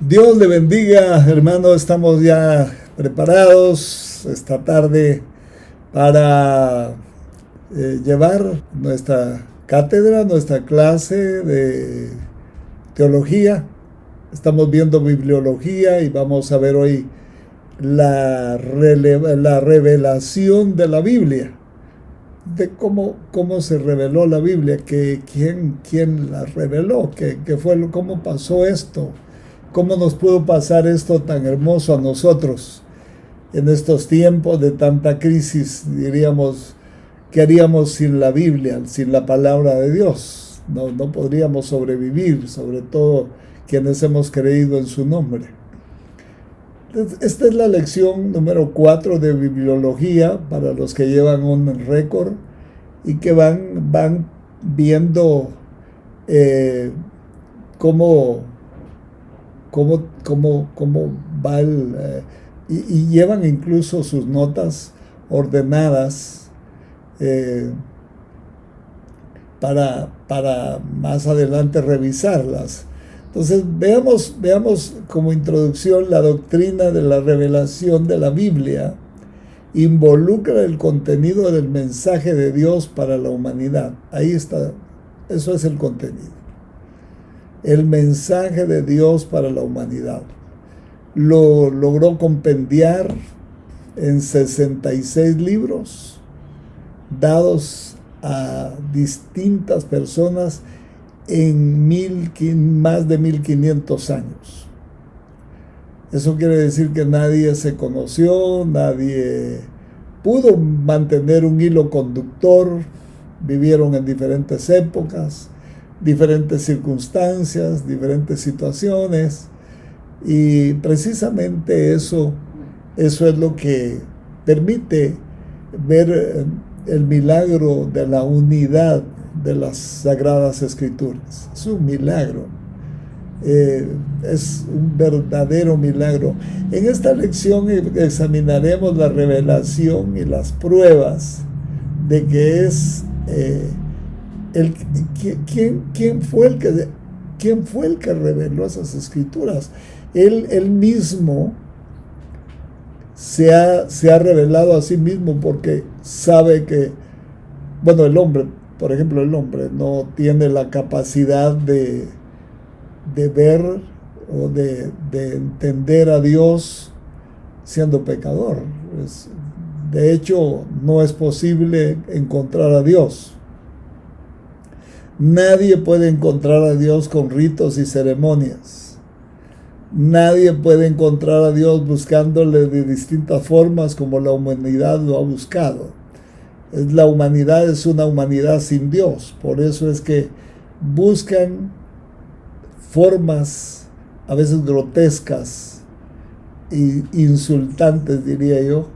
Dios le bendiga, hermano. Estamos ya preparados esta tarde para llevar nuestra cátedra, nuestra clase de teología. Estamos viendo bibliología y vamos a ver hoy la revelación de la Biblia, de cómo se reveló la Biblia, quién la reveló, qué fue, cómo pasó esto. ¿Cómo nos pudo pasar esto tan hermoso a nosotros en estos tiempos de tanta crisis? Diríamos, ¿qué haríamos sin la Biblia, sin la palabra de Dios? No podríamos sobrevivir, sobre todo quienes hemos creído en su nombre. Esta es la lección número 4 de bibliología para los que llevan un récord y que van viendo cómo va y llevan incluso sus notas ordenadas para más adelante revisarlas. Entonces veamos como introducción la doctrina de la revelación de la Biblia. Involucra el contenido del mensaje de Dios para la humanidad. Ahí está, eso es el contenido. El mensaje de Dios para la humanidad. Lo logró compendiar en 66 libros dados a distintas personas en más de 1500 años. Eso quiere decir que nadie se conoció, nadie pudo mantener un hilo conductor, vivieron en diferentes épocas, diferentes circunstancias, diferentes situaciones, y precisamente eso es lo que permite ver el milagro de la unidad de las Sagradas Escrituras. Es un milagro, es un verdadero milagro. En esta lección examinaremos la revelación y las pruebas de que es ¿quién fue el que reveló esas escrituras? Él mismo se ha revelado a sí mismo, porque sabe que, bueno, el hombre, por ejemplo, el hombre no tiene la capacidad de ver o de entender a Dios siendo pecador. De hecho, no es posible encontrar a Dios. Nadie puede encontrar a Dios con ritos y ceremonias. Nadie puede encontrar a Dios buscándole de distintas formas como la humanidad lo ha buscado. La humanidad es una humanidad sin Dios. Por eso es que buscan formas a veces grotescas e insultantes, diría yo,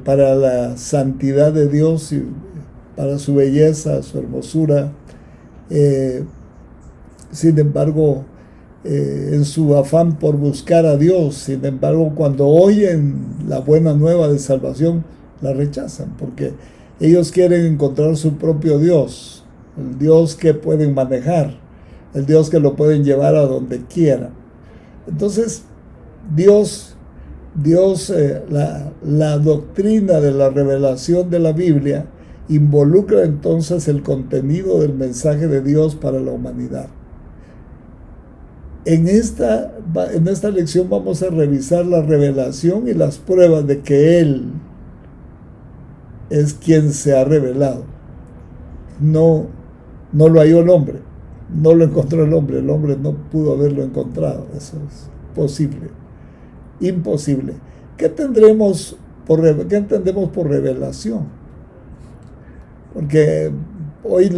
para la santidad de Dios y para su belleza, su hermosura. Sin embargo, en su afán por buscar a Dios, sin embargo, cuando oyen la buena nueva de salvación, la rechazan, porque ellos quieren encontrar su propio Dios, el Dios que pueden manejar, el Dios que lo pueden llevar a donde quieran. Entonces, la doctrina de la revelación de la Biblia involucra entonces el contenido del mensaje de Dios para la humanidad. En esta lección vamos a revisar la revelación y las pruebas de que Él es quien se ha revelado. No lo halló el hombre, no lo encontró el hombre no pudo haberlo encontrado. Eso es imposible. ¿Qué entendemos por revelación? Porque hoy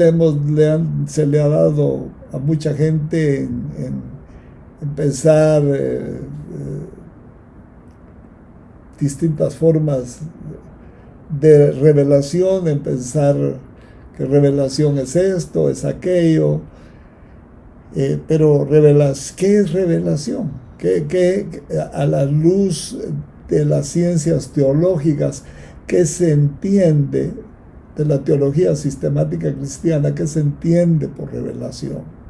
se le ha dado a mucha gente en pensar distintas formas de revelación, en pensar que revelación es esto, es aquello, pero ¿qué es revelación? ¿Qué a la luz de las ciencias teológicas, qué se entiende de la teología sistemática cristiana, qué se entiende por revelación?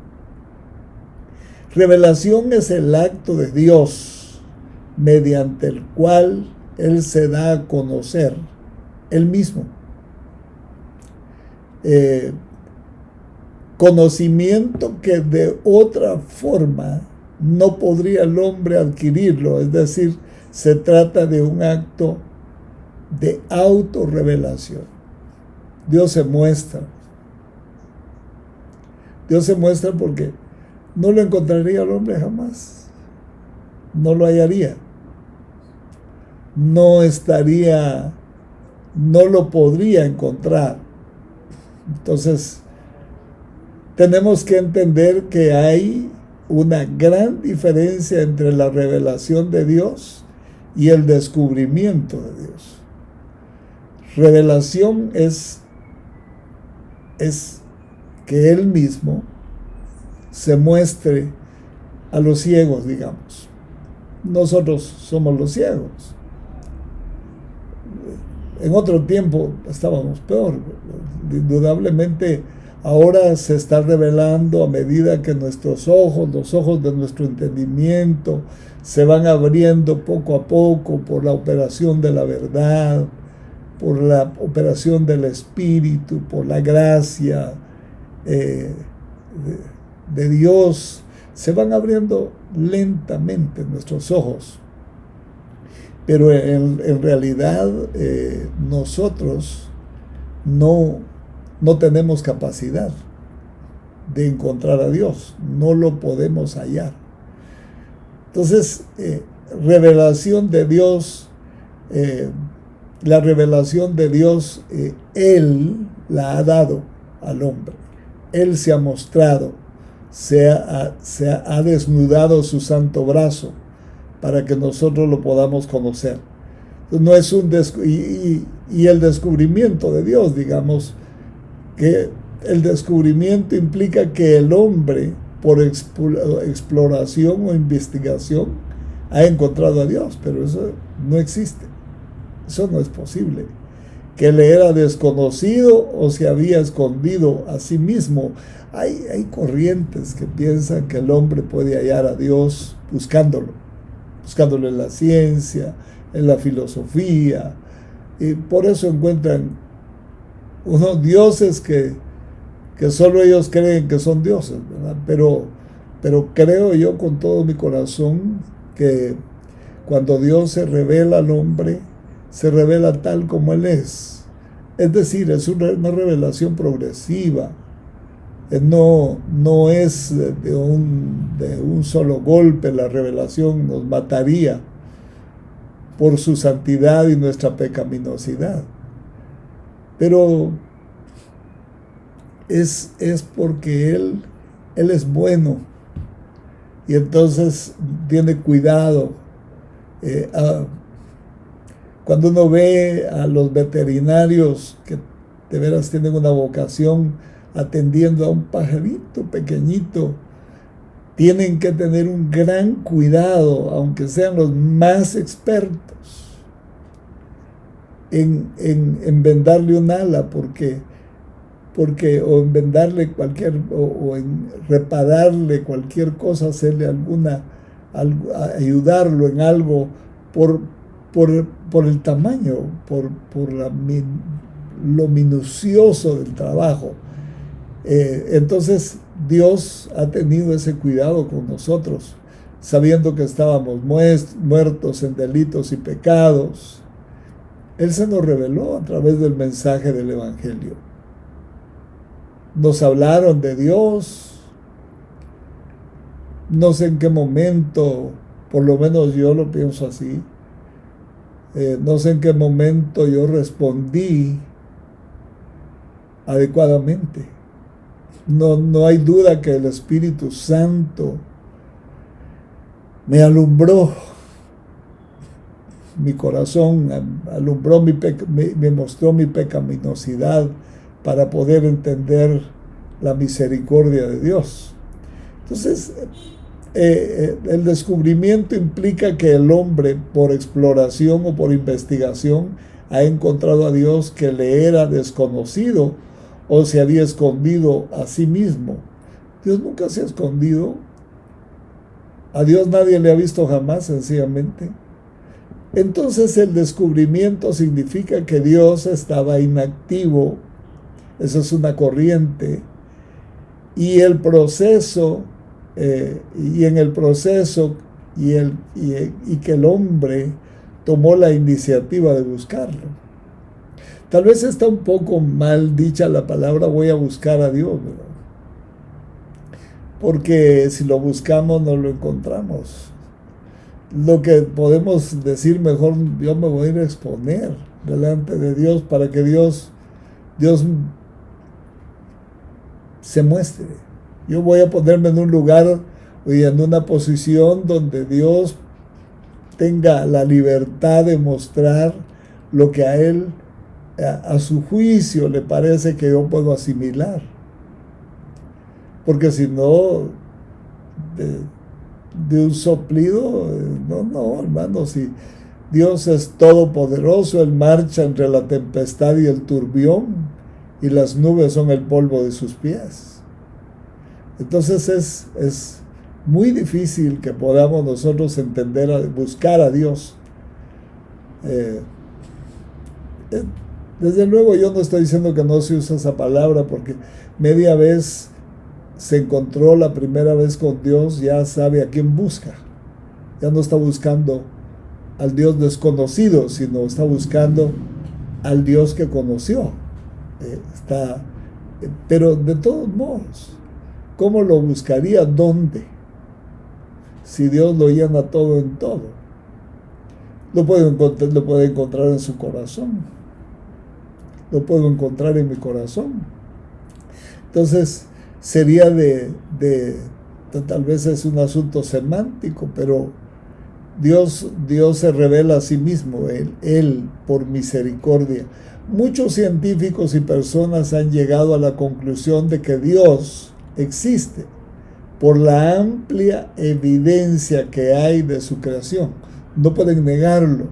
Revelación es el acto de Dios mediante el cual Él se da a conocer Él mismo. Conocimiento que de otra forma no podría el hombre adquirirlo, es decir, se trata de un acto de autorrevelación. Dios se muestra. Dios se muestra porque no lo encontraría el hombre jamás. No lo hallaría. No lo podría encontrar. Entonces, tenemos que entender que hay una gran diferencia entre la revelación de Dios y el descubrimiento de Dios. Revelación es que Él mismo se muestre a los ciegos, digamos. Nosotros somos los ciegos. En otro tiempo estábamos peor. Indudablemente ahora se está revelando a medida que nuestros ojos, los ojos de nuestro entendimiento, se van abriendo poco a poco por la operación de la verdad, por la operación del Espíritu, por la gracia de Dios. Se van abriendo lentamente nuestros ojos. Pero en realidad nosotros no tenemos capacidad de encontrar a Dios, no lo podemos hallar. Entonces, revelación de Dios, la revelación de Dios, Él la ha dado al hombre. Él se ha mostrado, se ha desnudado su santo brazo para que nosotros lo podamos conocer. No es y el descubrimiento de Dios, digamos, que el descubrimiento implica que el hombre, por exploración o investigación, ha encontrado a Dios, pero eso no existe. Eso no es posible. Que le era desconocido o se había escondido a sí mismo. Hay corrientes que piensan que el hombre puede hallar a Dios buscándolo en la ciencia, en la filosofía, y por eso encuentran unos dioses que solo ellos creen que son dioses, ¿verdad? Pero creo yo con todo mi corazón que cuando Dios se revela al hombre, se revela tal como Él es. Es decir, es una revelación progresiva. No es de un solo golpe. La revelación nos mataría por su santidad y nuestra pecaminosidad. Pero es porque Él es bueno, y entonces tiene cuidado. Cuando uno ve a los veterinarios que de veras tienen una vocación atendiendo a un pajarito pequeñito, tienen que tener un gran cuidado, aunque sean los más expertos, en vendarle un ala, o en vendarle o en repararle cualquier cosa, hacerle ayudarlo en algo por el tamaño, por lo minucioso del trabajo. Entonces Dios ha tenido ese cuidado con nosotros, sabiendo que estábamos muertos en delitos y pecados. Él se nos reveló a través del mensaje del Evangelio. Nos hablaron de Dios. No sé en qué momento, por lo menos yo lo pienso así, no sé en qué momento yo respondí adecuadamente. No hay duda que el Espíritu Santo me alumbró mi corazón, me mostró mi pecaminosidad para poder entender la misericordia de Dios. Entonces, el descubrimiento implica que el hombre, por exploración o por investigación, ha encontrado a Dios que le era desconocido o se había escondido a sí mismo. Dios nunca se ha escondido. A Dios nadie le ha visto jamás, sencillamente. Entonces el descubrimiento significa que Dios estaba inactivo. Eso es una corriente. Y el proceso, y en el proceso, y que el hombre tomó la iniciativa de buscarlo. Tal vez está un poco mal dicha la palabra voy a buscar a Dios, ¿verdad? Porque si lo buscamos no lo encontramos. Lo que podemos decir mejor, yo me voy a ir a exponer delante de Dios para que Dios se muestre. Yo voy a ponerme en un lugar y en una posición donde Dios tenga la libertad de mostrar lo que a Él, a su juicio, le parece que yo puedo asimilar. Porque si no, de un soplido, no, hermano, si Dios es todopoderoso, Él marcha entre la tempestad y el turbión, y las nubes son el polvo de sus pies. Entonces es muy difícil que podamos nosotros entender, buscar a Dios. Desde luego yo no estoy diciendo que no se usa esa palabra, porque media vez se encontró la primera vez con Dios, ya sabe a quién busca. Ya no está buscando al Dios desconocido, sino está buscando al Dios que conoció. Pero de todos modos, ¿cómo lo buscaría? ¿Dónde? Si Dios lo llena todo en todo. Lo puede encontrar en su corazón. Lo puedo encontrar en mi corazón. Entonces, sería tal vez es un asunto semántico, pero Dios se revela a sí mismo, Él por misericordia. Muchos científicos y personas han llegado a la conclusión de que Dios existe por la amplia evidencia que hay de su creación. No pueden negarlo.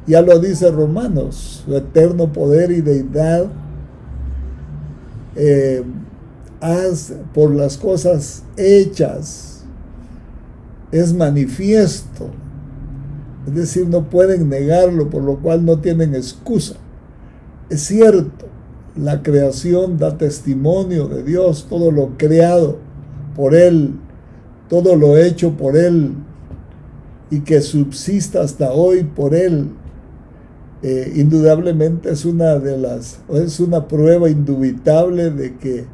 Ya lo dice Romanos, su eterno poder y deidad por las cosas hechas es manifiesto. Es decir, no pueden negarlo, por lo cual no tienen excusa. Es cierto, la creación da testimonio de Dios, todo lo creado por Él, todo lo hecho por Él y que subsista hasta hoy por Él. Indudablemente es una prueba indubitable de que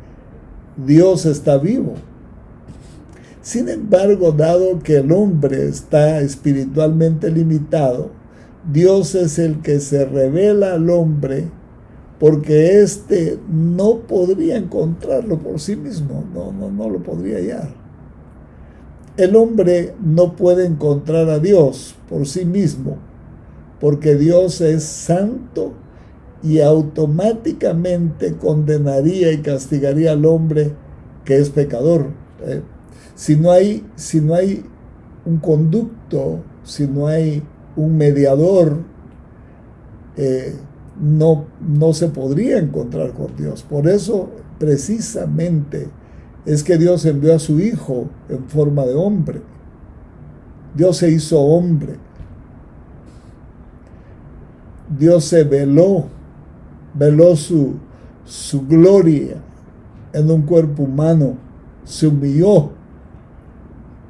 Dios está vivo. Sin embargo, dado que el hombre está espiritualmente limitado, Dios es el que se revela al hombre porque éste no podría encontrarlo por sí mismo, no lo podría hallar. El hombre no puede encontrar a Dios por sí mismo porque Dios es santo y automáticamente condenaría y castigaría al hombre que es pecador. Si no hay un conducto, si no hay un mediador, no se podría encontrar con Dios. Por eso, precisamente, es que Dios envió a su Hijo en forma de hombre. Dios se hizo hombre. Dios se veló su gloria en un cuerpo humano, se humilló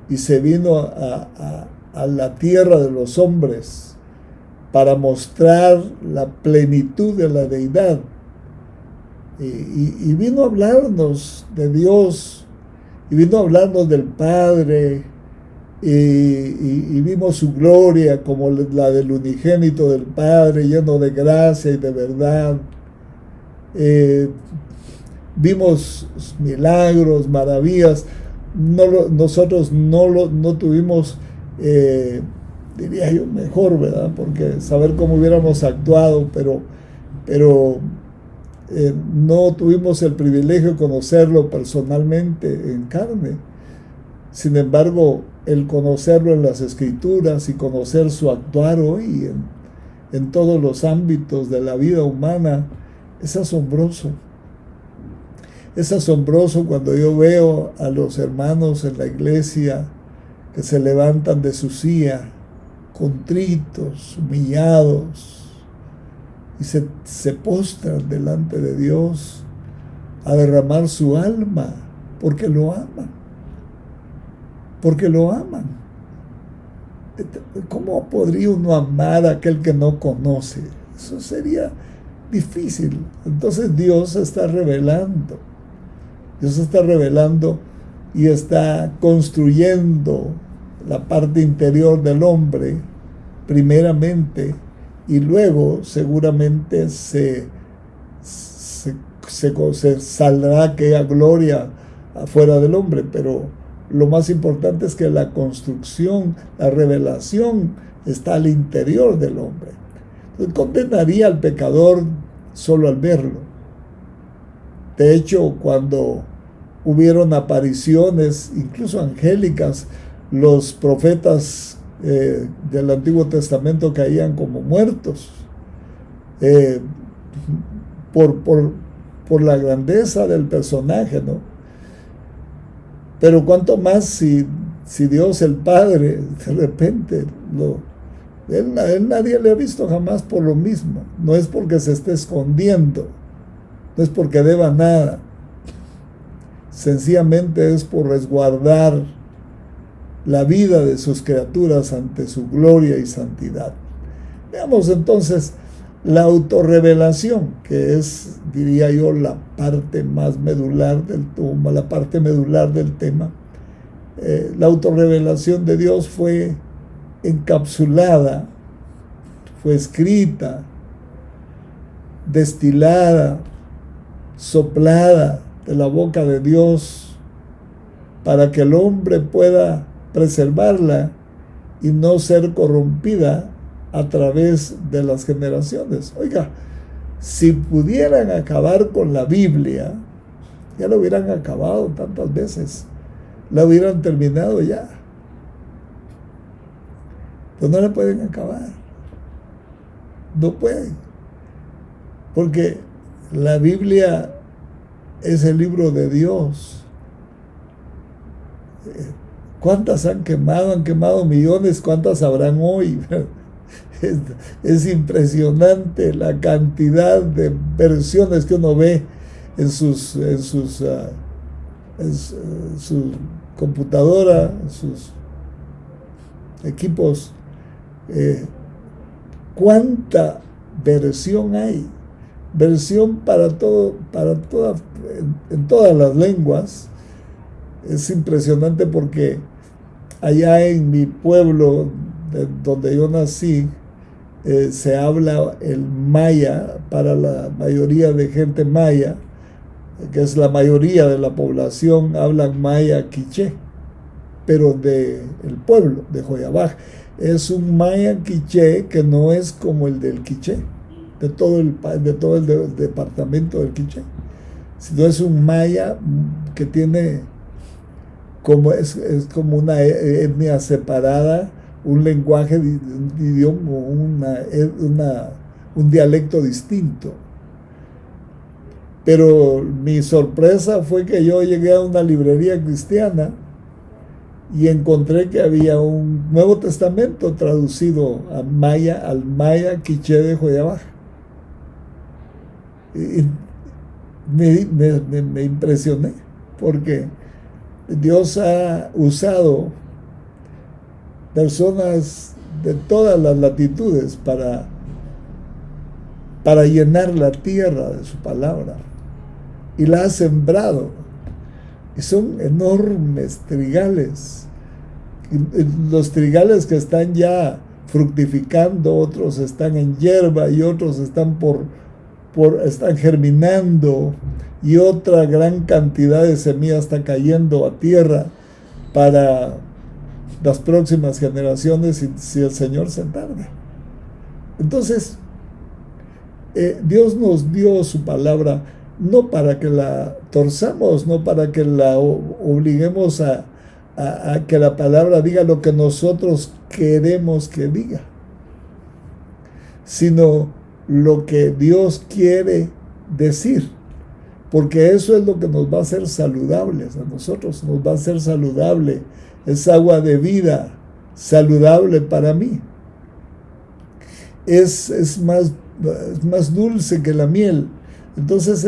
y se vino a la tierra de los hombres para mostrar la plenitud de la deidad. Y vino a hablarnos de Dios, y vino a hablarnos del Padre, y vimos su gloria como la del unigénito del Padre, lleno de gracia y de verdad. Vimos milagros, maravillas. Nosotros no tuvimos, diría yo, mejor, ¿verdad? Porque saber cómo hubiéramos actuado, pero no tuvimos el privilegio de conocerlo personalmente en carne. Sin embargo, el conocerlo en las Escrituras y conocer su actuar hoy en todos los ámbitos de la vida humana es asombroso. Es asombroso cuando yo veo a los hermanos en la iglesia que se levantan de su silla, contritos, humillados, y se postran delante de Dios a derramar su alma, porque lo aman. Porque lo aman. ¿Cómo podría uno amar a aquel que no conoce? Eso sería difícil. Entonces Dios se está revelando. Dios se está revelando y está construyendo la parte interior del hombre, primeramente, y luego seguramente se saldrá aquella gloria afuera del hombre, pero lo más importante es que la construcción, la revelación está al interior del hombre. Entonces, condenaría al pecador solo al verlo. De hecho, cuando hubieron apariciones, incluso angélicas, los profetas del Antiguo Testamento caían como muertos por la grandeza del personaje, ¿no? Pero cuánto más si Dios el Padre de repente él nadie le ha visto jamás por lo mismo. No es porque se esté escondiendo, no es porque deba nada, sencillamente es por resguardar la vida de sus criaturas ante su gloria y santidad. Veamos entonces la autorrevelación, que es, diría yo, la parte más medular del tema. La autorrevelación de Dios fue encapsulada, fue escrita, destilada, soplada de la boca de Dios para que el hombre pueda preservarla y no ser corrompida a través de las generaciones. Oiga, si pudieran acabar con la Biblia, ya lo hubieran acabado tantas veces, la hubieran terminado ya. Pues no la pueden acabar, no pueden, porque la Biblia es el libro de Dios. ¿Cuántas han quemado? Han quemado millones. ¿Cuántas habrán hoy? Es impresionante la cantidad de versiones que uno ve en su computadora, en sus equipos. ¿Cuánta versión hay? Versión para todo, en todas las lenguas. Es impresionante porque allá en mi pueblo, donde yo nací, se habla el maya para la mayoría de gente maya, que es la mayoría de la población, hablan maya quiché, pero del pueblo de Joyabaj. Es un maya quiché que no es como el del quiché, de todo el departamento del quiché, sino es un maya que tiene como es como una etnia separada, un lenguaje, un idioma, un dialecto distinto. Pero mi sorpresa fue que yo llegué a una librería cristiana y encontré que había un Nuevo Testamento traducido al maya quiché de Joyabaj. Y me impresioné porque Dios ha usado personas de todas las latitudes para llenar la tierra de su palabra, y la ha sembrado, y son enormes trigales, y los trigales que están ya fructificando, otros están en hierba y otros están están germinando, y otra gran cantidad de semillas está cayendo a tierra para las próximas generaciones si el Señor se tarda. Entonces, Dios nos dio su palabra no para que la torzamos, no para que la obliguemos a que la palabra diga lo que nosotros queremos que diga, sino lo que Dios quiere decir. porque eso es lo que nos va a hacer saludables a nosotros, nos va a hacer saludable, es agua de vida, saludable para mí. Es más dulce que la miel. Entonces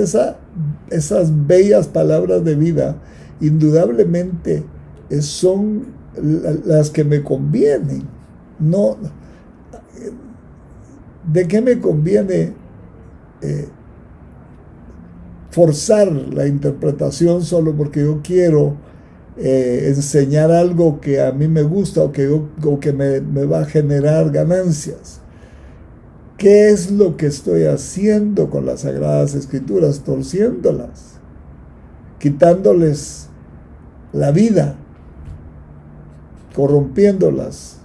esas bellas palabras de vida indudablemente son las que me convienen. No, ¿de qué me conviene forzar la interpretación solo porque yo quiero enseñar algo que a mí me gusta o que me va a generar ganancias? ¿Qué es lo que estoy haciendo con las Sagradas Escrituras? Torciéndolas, quitándoles la vida, corrompiéndolas.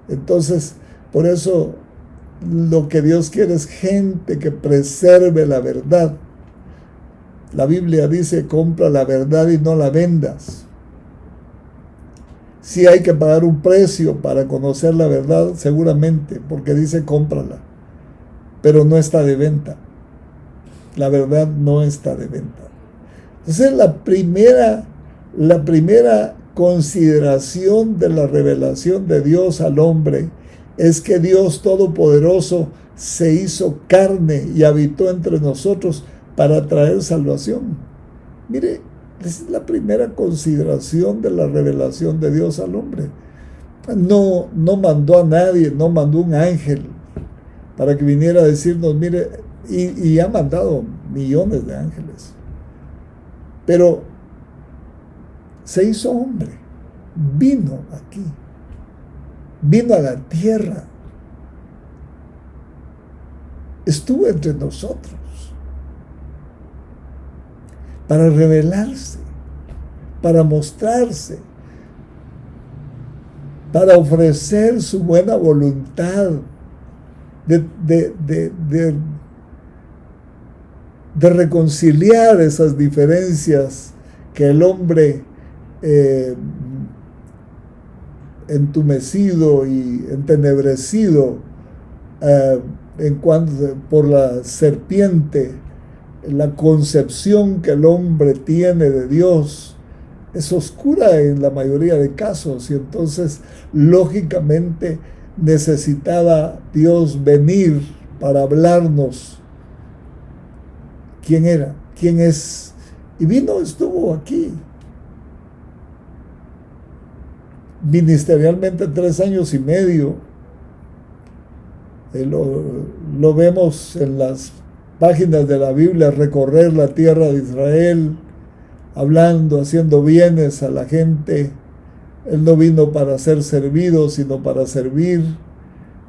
Entonces, por eso lo que Dios quiere es gente que preserve la verdad. La Biblia dice: compra la verdad y no la vendas. Sí hay que pagar un precio para conocer la verdad, seguramente, porque dice cómprala, pero no está de venta. La verdad no está de venta. Entonces la primera consideración de la revelación de Dios al hombre es que Dios Todopoderoso se hizo carne y habitó entre nosotros para traer salvación. Mire, esa es la primera consideración de la revelación de Dios al hombre. No mandó a nadie, no mandó un ángel para que viniera a decirnos, mire, y ha mandado millones de ángeles, pero se hizo hombre, vino aquí, vino a la tierra, estuvo entre nosotros para revelarse, para mostrarse, para ofrecer su buena voluntad de reconciliar esas diferencias que el hombre entumecido y entenebrecido por la serpiente, la concepción que el hombre tiene de Dios es oscura en la mayoría de casos, y entonces lógicamente necesitaba Dios venir para hablarnos quién era, quién es, y estuvo aquí ministerialmente 3 años y medio. Lo vemos en las páginas de la Biblia, recorrer la tierra de Israel, hablando, haciendo bienes a la gente. Él no vino para ser servido, sino para servir.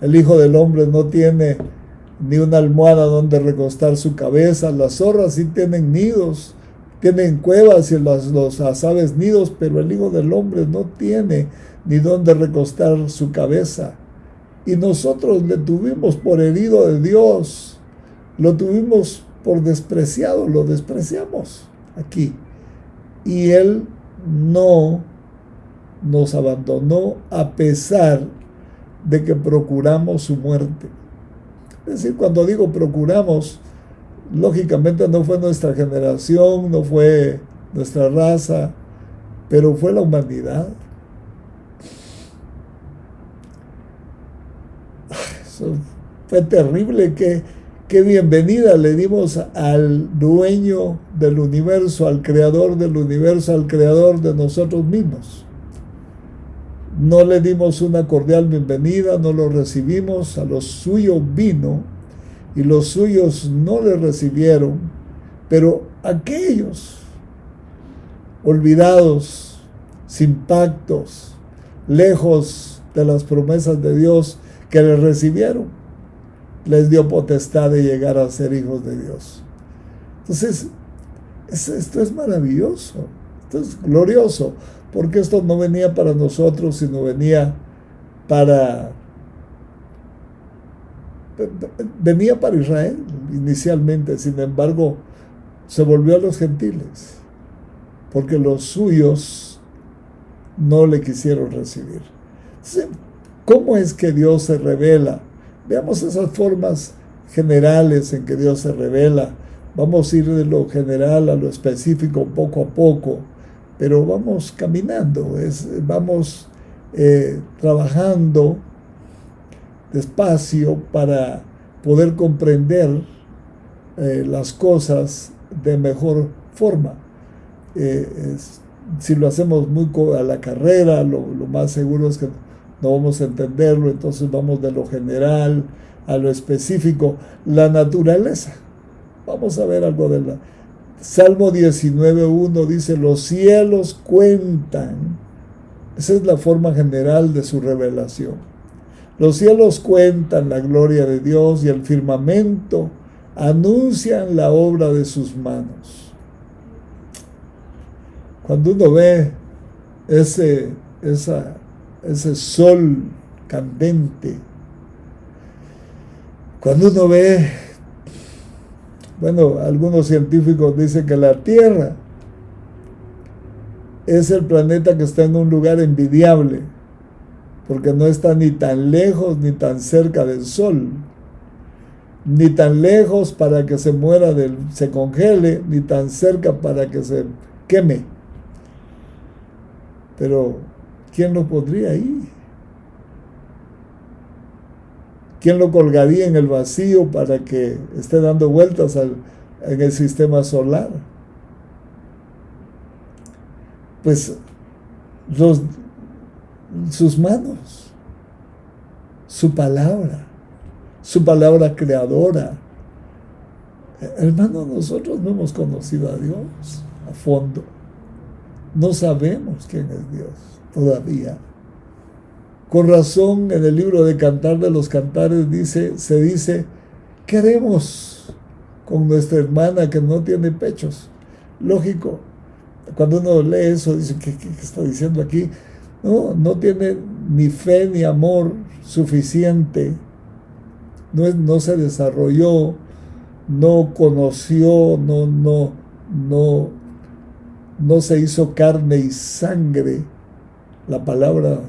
El Hijo del Hombre no tiene ni una almohada donde recostar su cabeza. Las zorras sí tienen nidos, tienen cuevas, y las aves nidos, pero el Hijo del Hombre no tiene ni donde recostar su cabeza. Y nosotros le tuvimos por herido de Dios, lo tuvimos por despreciado, lo despreciamos aquí. Y Él no nos abandonó a pesar de que procuramos su muerte. Es decir, cuando digo procuramos, lógicamente no fue nuestra generación, no fue nuestra raza, pero fue la humanidad. Eso fue terrible. Qué bienvenida le dimos al dueño del universo, al creador del universo, al creador de nosotros mismos. No le dimos una cordial bienvenida, no lo recibimos. A los suyos vino y los suyos no le recibieron, pero aquellos olvidados, sin pactos, lejos de las promesas de Dios, que le recibieron, les dio potestad de llegar a ser hijos de Dios. Entonces, esto es maravilloso, esto es glorioso, porque esto no venía para nosotros, sino venía para Israel inicialmente. Sin embargo, se volvió a los gentiles, porque los suyos no le quisieron recibir. Entonces, ¿cómo es que Dios se revela? Veamos esas formas generales en que Dios se revela. Vamos a ir de lo general a lo específico poco a poco, pero vamos caminando, vamos trabajando despacio para poder comprender las cosas de mejor forma. Si lo hacemos muy a la carrera, lo más seguro es que no vamos a entenderlo, entonces vamos de lo general a lo específico. La naturaleza. Vamos a ver algo de la... Salmo 19:1 dice, los cielos cuentan. Esa es la forma general de su revelación. Los cielos cuentan la gloria de Dios y el firmamento anuncian la obra de sus manos. Cuando uno ve ese sol candente, cuando uno ve, bueno, algunos científicos dicen que la Tierra es el planeta que está en un lugar envidiable, porque no está ni tan lejos ni tan cerca del Sol, ni tan lejos para que se muera, se congele, ni tan cerca para que se queme. Pero, ¿quién lo pondría ahí? ¿Quién lo colgaría en el vacío para que esté dando vueltas en el sistema solar? Pues sus manos, su palabra creadora. Hermano, nosotros no hemos conocido a Dios a fondo. No sabemos quién es Dios todavía. Con razón, en el libro de Cantar de los Cantares se dice, queremos con nuestra hermana que no tiene pechos. Lógico, cuando uno lee eso, dice, ¿qué está diciendo aquí? No tiene ni fe ni amor suficiente, no se desarrolló, no conoció, no se hizo carne y sangre la palabra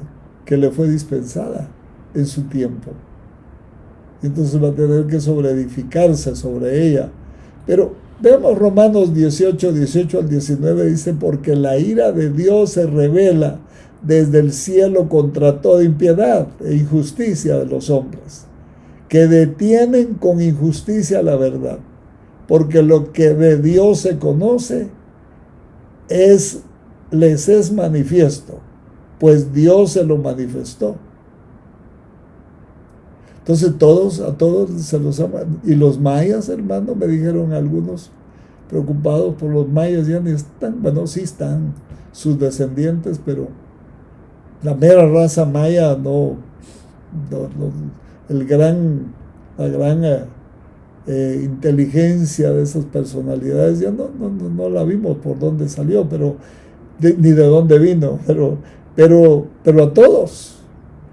que le fue dispensada en su tiempo. Entonces va a tener que sobreedificarse sobre ella. Pero veamos Romanos 18 al 19, dice, porque la ira de Dios se revela desde el cielo contra toda impiedad e injusticia de los hombres, que detienen con injusticia la verdad, porque lo que de Dios se conoce les es manifiesto, pues Dios se lo manifestó. Entonces a todos se los ama. Y los mayas, hermano, me dijeron algunos preocupados por los mayas, ya ni están, bueno, sí están sus descendientes, pero la mera raza maya la gran inteligencia de esas personalidades ya no la vimos por dónde salió, pero ni de dónde vino, pero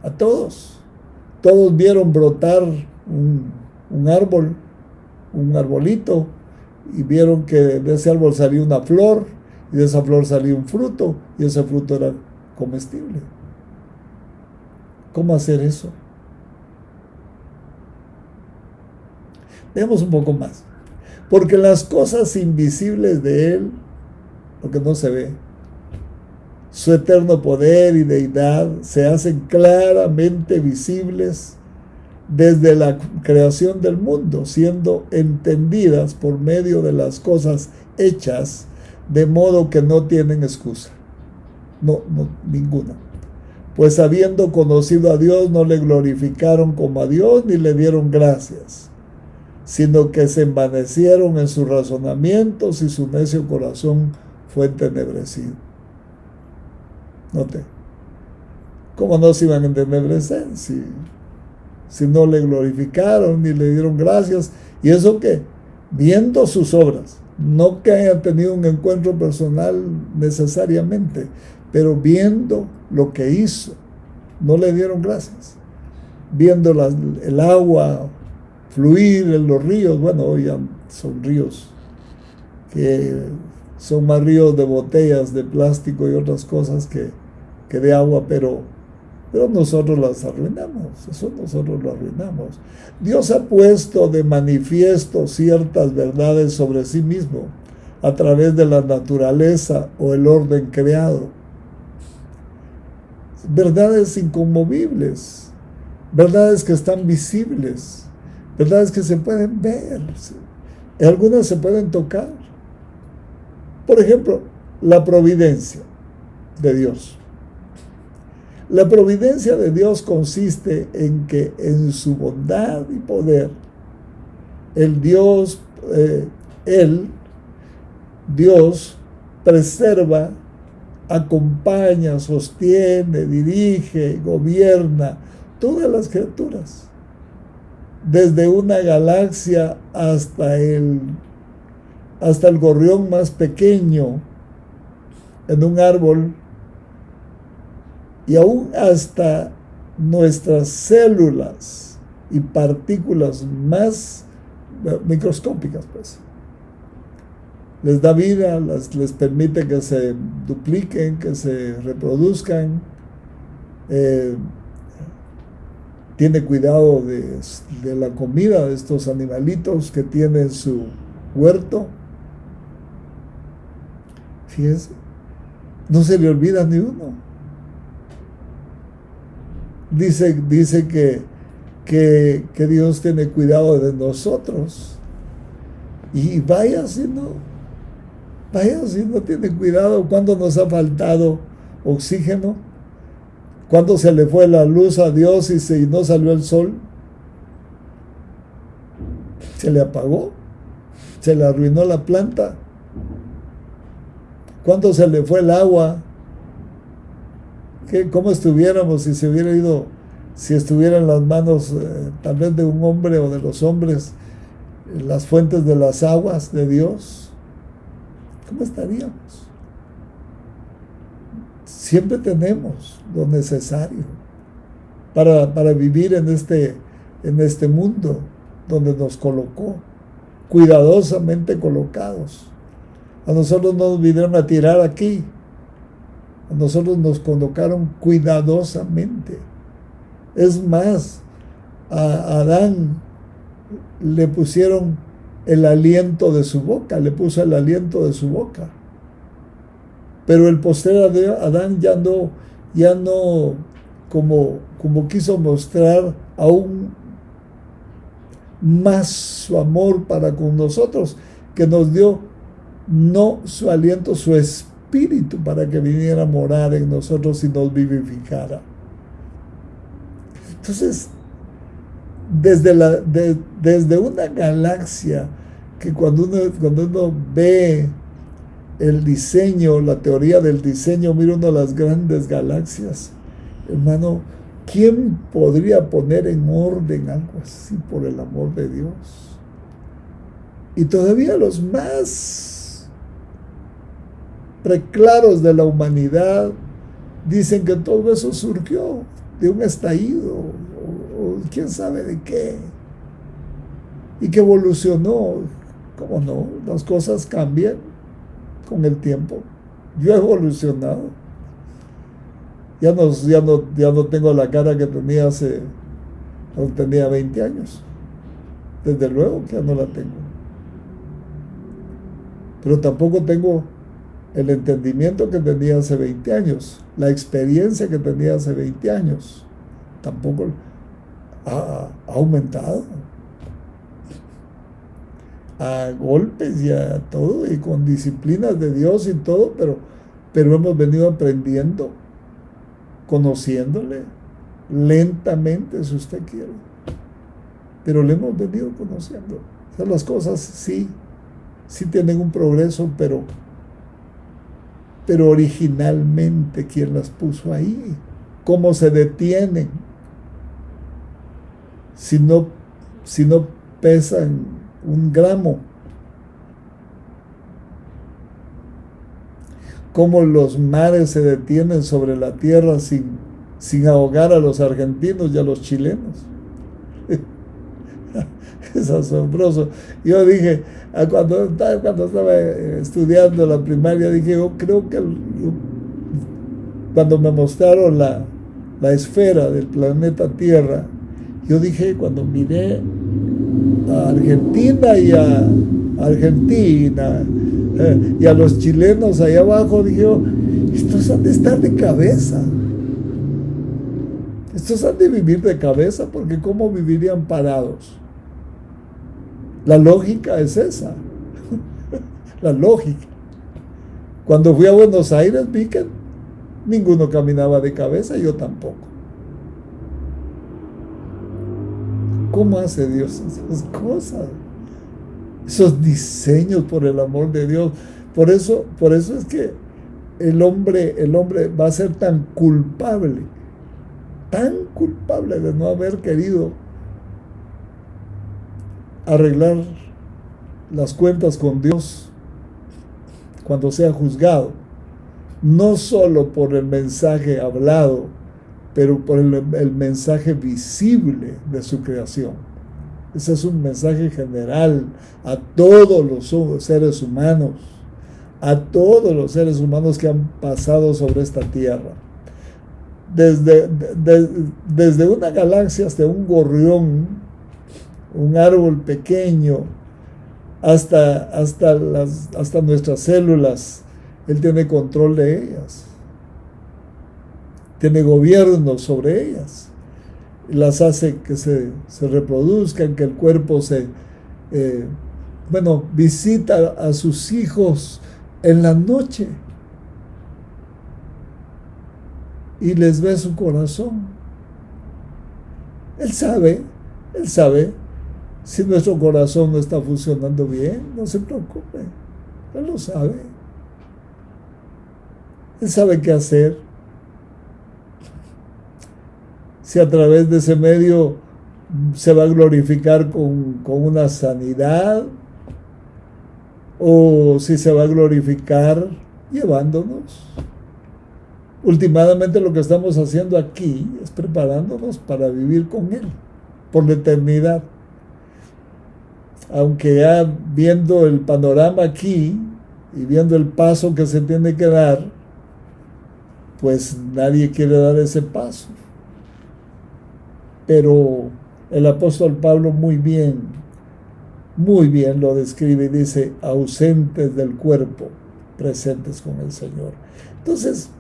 a todos vieron brotar un árbol, un arbolito, y vieron que de ese árbol salía una flor, y de esa flor salía un fruto, y ese fruto era comestible. ¿Cómo hacer eso? Veamos un poco más. Porque las cosas invisibles de Él, lo que no se ve, su eterno poder y deidad, se hacen claramente visibles desde la creación del mundo, siendo entendidas por medio de las cosas hechas, de modo que no tienen excusa. No, ninguna. Pues habiendo conocido a Dios, no le glorificaron como a Dios, ni le dieron gracias, sino que se envanecieron en sus razonamientos y su necio corazón fue entenebrecido. Note, ¿cómo no se iban a entenebrecer si no le glorificaron ni le dieron gracias? Y eso que, viendo sus obras, no que hayan tenido un encuentro personal necesariamente, pero viendo lo que hizo, no le dieron gracias. Viendo el agua fluir en los ríos, bueno, hoy ya son ríos que son más ríos de botellas de plástico y otras cosas que de agua, pero pero nosotros las arruinamos, eso nosotros lo arruinamos. Dios ha puesto de manifiesto ciertas verdades sobre sí mismo a través de la naturaleza o el orden creado. Verdades inconmovibles, verdades que están visibles, verdades que se pueden ver, algunas se pueden tocar. Por ejemplo, la providencia de Dios. La providencia de Dios consiste en que en su bondad y poder, Dios preserva, acompaña, sostiene, dirige, gobierna todas las criaturas, desde una galaxia hasta el gorrión más pequeño en un árbol, y aún hasta nuestras células y partículas más microscópicas, pues. Les da vida, les permite que se dupliquen, que se reproduzcan, tiene cuidado de la comida de estos animalitos que tienen su huerto. Fíjense, no se le olvida ni uno. Dice que Dios tiene cuidado de nosotros. Y vaya si no tiene cuidado. ¿Cuándo nos ha faltado oxígeno? ¿Cuándo se le fue la luz a Dios y no salió el sol? Se le apagó, se le arruinó la planta. ¿Cuándo se le fue el agua? ¿Cómo estuviéramos si se hubiera ido, si estuviera en las manos tal vez de un hombre o de los hombres, las fuentes de las aguas de Dios? ¿Cómo estaríamos? Siempre tenemos lo necesario para vivir en este mundo donde nos colocó, cuidadosamente colocados. A nosotros no nos vinieron a tirar aquí. A nosotros nos colocaron cuidadosamente. Es más, a Adán le pusieron el aliento de su boca, le puso el aliento de su boca. Pero el postrer Adán ya no como quiso mostrar aún más su amor para con nosotros, que nos dio no su aliento, su espíritu, para que viniera a morar en nosotros y nos vivificara. Entonces, desde una galaxia, que cuando uno ve el diseño, la teoría del diseño, mira uno las grandes galaxias, hermano, ¿quién podría poner en orden algo así, por el amor de Dios? Y todavía los más preclaros de la humanidad dicen que todo eso surgió de un estallido, o quién sabe de qué, y que evolucionó. ¿Cómo no? Las cosas cambian con el tiempo. Yo he evolucionado. Ya no tengo la cara que tenía cuando tenía 20 años. Desde luego que ya no la tengo. Pero tampoco tengo el entendimiento que tenía hace 20 años, la experiencia que tenía hace 20 años. Tampoco ha aumentado. A golpes y a todo, y con disciplinas de Dios y todo, pero hemos venido aprendiendo, conociéndole lentamente, si usted quiere, pero le hemos venido conociendo. O sea, las cosas sí tienen un progreso, pero originalmente, ¿quién las puso ahí? ¿Cómo se detienen si no pesan un gramo? ¿Cómo los mares se detienen sobre la tierra sin ahogar a los argentinos y a los chilenos? Es asombroso. Yo dije, cuando estaba estudiando la primaria, dije, yo creo que cuando me mostraron la esfera del planeta Tierra, yo dije, cuando miré a Argentina y a y a los chilenos allá abajo, dije, estos han de estar de cabeza. Estos han de vivir de cabeza, porque ¿cómo vivirían parados? La lógica es esa. La lógica. Cuando fui a Buenos Aires vi que ninguno caminaba de cabeza, yo tampoco. ¿Cómo hace Dios esas cosas? Esos diseños, por el amor de Dios. Por eso es que el hombre va a ser tan culpable de no haber querido arreglar las cuentas con Dios cuando sea juzgado, no solo por el mensaje hablado, pero por el mensaje visible de su creación. Ese es un mensaje general a todos los seres humanos, que han pasado sobre esta tierra. Desde una galaxia hasta un gorrión, un árbol pequeño, hasta nuestras células, Él tiene control de ellas, tiene gobierno sobre ellas, las hace que se reproduzcan, que el cuerpo visita a sus hijos en la noche y les ve su corazón. Él sabe si nuestro corazón no está funcionando bien. No se preocupe, Él lo sabe. Él sabe qué hacer. Si a través de ese medio se va a glorificar con una sanidad, o si se va a glorificar llevándonos. Últimamente lo que estamos haciendo aquí es preparándonos para vivir con Él por la eternidad. Aunque ya viendo el panorama aquí y viendo el paso que se tiene que dar, pues nadie quiere dar ese paso. Pero el apóstol Pablo muy bien lo describe y dice: ausentes del cuerpo, presentes con el Señor. Entonces,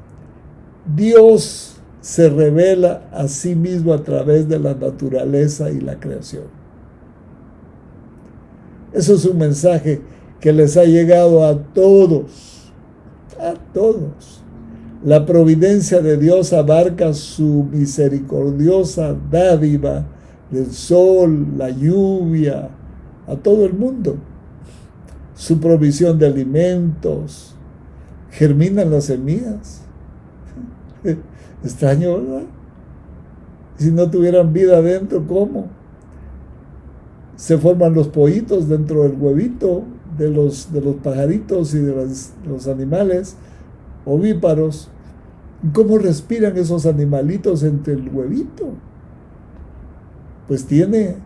Dios se revela a sí mismo a través de la naturaleza y la creación. Eso es un mensaje que les ha llegado a todos, La providencia de Dios abarca su misericordiosa dádiva del sol, la lluvia, a todo el mundo. Su provisión de alimentos, germinan las semillas. Extraño, ¿verdad? Si no tuvieran vida adentro, ¿cómo? Se forman los pollitos dentro del huevito de los pajaritos y de los animales ovíparos. ¿Cómo respiran esos animalitos entre el huevito? Pues tiene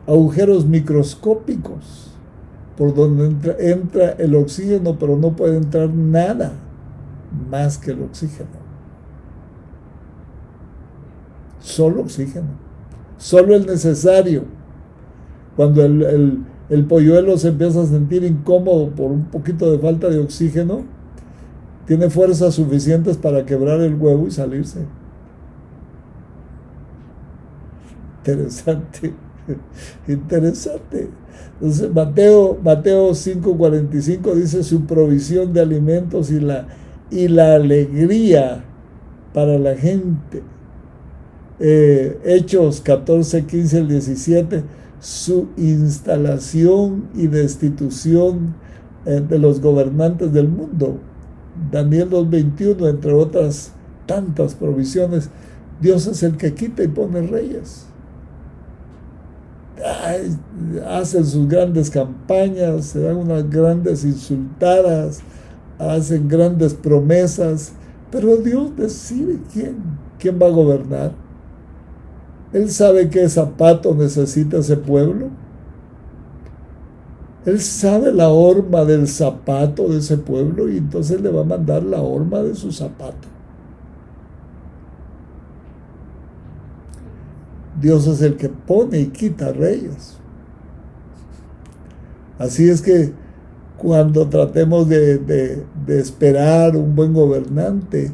agujeros microscópicos por donde entra el oxígeno, pero no puede entrar nada más que el oxígeno. Solo oxígeno, solo el necesario. Cuando el polluelo se empieza a sentir incómodo por un poquito de falta de oxígeno, tiene fuerzas suficientes para quebrar el huevo y salirse. Interesante. Entonces Mateo 5:45 dice: su provisión de alimentos y la alegría para la gente. Hechos 14:15 al 17, su instalación y destitución de los gobernantes del mundo. Daniel 2:21, entre otras tantas provisiones. Dios es el que quita y pone reyes. Hacen sus grandes campañas, se dan unas grandes insultadas, hacen grandes promesas, pero Dios decide quién va a gobernar. Él sabe qué zapato necesita ese pueblo. Él sabe la horma del zapato de ese pueblo, y entonces le va a mandar la horma de su zapato. Dios es el que pone y quita reyes. Así es que cuando tratemos de esperar un buen gobernante,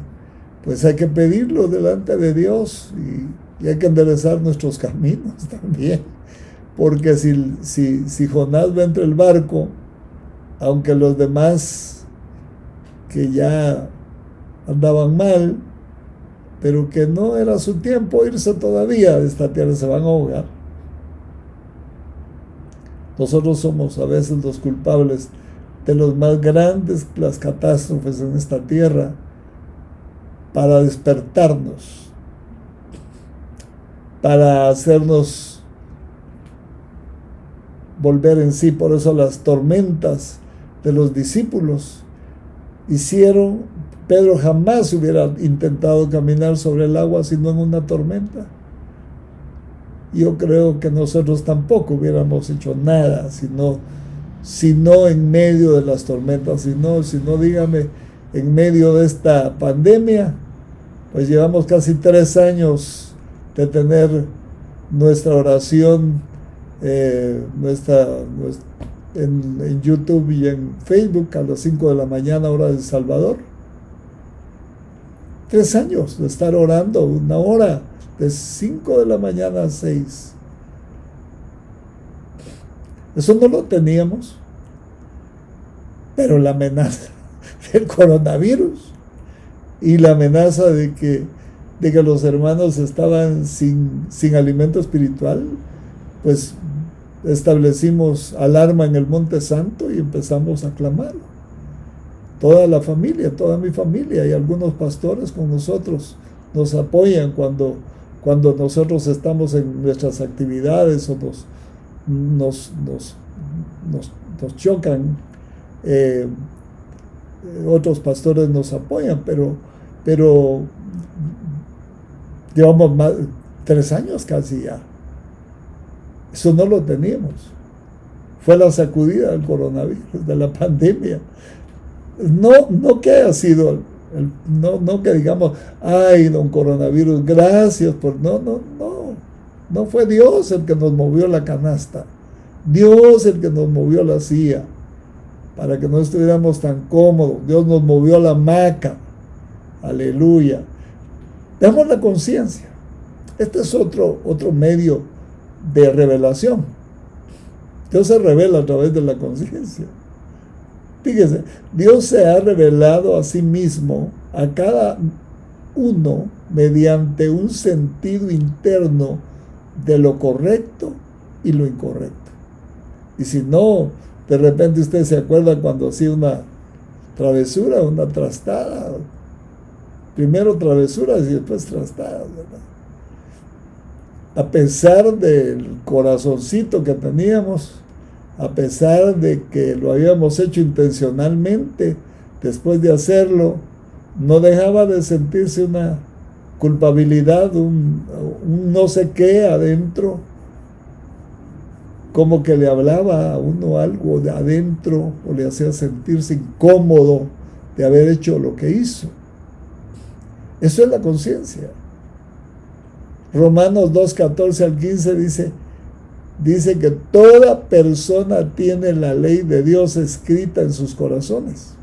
pues hay que pedirlo delante de Dios y hay que enderezar nuestros caminos también. Porque si Jonás va entre el barco, aunque los demás que ya andaban mal, pero que no era su tiempo irse todavía de esta tierra, se van a ahogar. Nosotros somos a veces los culpables de los más grandes las catástrofes en esta tierra para despertarnos, para hacernos volver en sí. Por eso las tormentas de los discípulos Pedro jamás hubiera intentado caminar sobre el agua sino en una tormenta. Yo creo que nosotros tampoco hubiéramos hecho nada sino en medio de las tormentas, sino dígame, en medio de esta pandemia. Pues llevamos casi 3 años de tener nuestra oración en YouTube y en Facebook a las 5 de la mañana, hora de El Salvador. 3 años de estar orando 1 hora, de 5 de la mañana a 6. Eso no lo teníamos. Pero la amenaza del coronavirus y la amenaza de que los hermanos estaban sin alimento espiritual, pues establecimos alarma en el Monte Santo y empezamos a clamar. Toda la familia, toda mi familia y algunos pastores con nosotros nos apoyan cuando nosotros estamos en nuestras actividades o nos chocan. Otros pastores nos apoyan, pero llevamos más 3 años casi ya. Eso no lo teníamos. Fue la sacudida del coronavirus, de la pandemia. No que haya sido, no que digamos, ay, don coronavirus, gracias por... No fue Dios el que nos movió la canasta. Dios el que nos movió la silla para que no estuviéramos tan cómodos. Dios nos movió la hamaca. Aleluya. Damos la conciencia. Este es otro medio de revelación. Dios se revela a través de la conciencia. Fíjese, Dios se ha revelado a sí mismo a cada uno mediante un sentido interno de lo correcto y lo incorrecto. Y si no, de repente usted se acuerda cuando hacía una travesura, una trastada. Primero travesuras y después trastadas, ¿verdad? A pesar del corazoncito que teníamos, a pesar de que lo habíamos hecho intencionalmente, después de hacerlo, no dejaba de sentirse una culpabilidad, un no sé qué adentro, como que le hablaba a uno algo de adentro o le hacía sentirse incómodo de haber hecho lo que hizo. Eso es la conciencia. Romanos 2:14 al 15 dice que toda persona tiene la ley de Dios escrita en sus corazones.